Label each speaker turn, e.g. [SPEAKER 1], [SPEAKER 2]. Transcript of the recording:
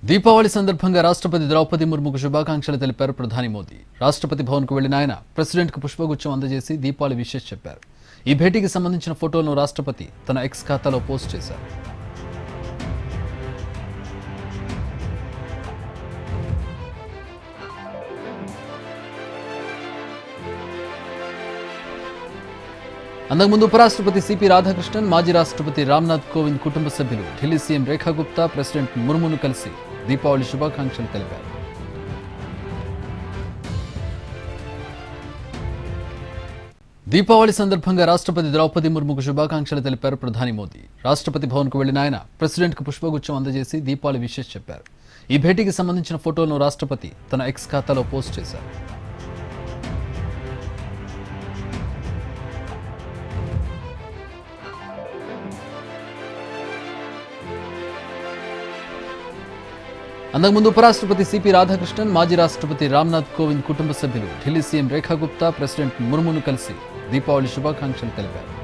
[SPEAKER 1] దీపావళి సందర్భంగా రాష్ట్రపతి ద్రౌపది ముర్ముకు శుభాకాంక్షలు తెలిపారు ప్రధాని మోదీ. రాష్ట్రపతి భవన్కు వెళ్లిన ఆయన ప్రెసిడెంట్కు పుష్పగుచ్చం అందజేసి దీపావళి విషెస్ చెప్పారు. ఈ భేటీకి సంబంధించిన ఫోటోలను రాష్ట్రపతి తన ఎక్స్ ఖాతాలో పోస్ట్ చేశారు. అంతకుముందు ఉపరాష్ట్రపతి సిపి రాధాకృష్ణన్, మాజీ రాష్ట్రపతి రామ్నాథ్ కోవింద్ కుటుంబ సభ్యులు, ఢిల్లీ సీఎం రేఖా గుప్తా ప్రెసిడెంట్ ముర్మును కలిసి దీపావళి శుభాకాంక్షలు తెలిపారు. దీపావళి సందర్భంగా రాష్ట్రపతి ద్రౌపది ముర్ముకు శుభాకాంక్షలు తెలిపారు ప్రధాని మోదీ. రాష్ట్రపతి భవన్కు వెళ్లిన ఆయన ప్రెసిడెంట్కు పుష్పగుచ్చం అందజేసి దీపావళి విషెస్ చెప్పారు. ఈ భేటీకి సంబంధించిన ఫోటోలను రాష్ట్రపతి తన ఎక్స్ ఖాతాలో పోస్ట్ చేశారు. అంతకుముందు ఉపరాష్ట్రపతి సిపి రాధాకృష్ణన్, మాజీ రాష్ట్రపతి రామ్నాథ్ కోవింద్ కుటుంబ సభ్యులు, ఢిల్లీ సీఎం రేఖా గుప్తా ప్రెసిడెంట్ ముర్మును కలిసి దీపావళి శుభాకాంక్షలు తెలిపారు.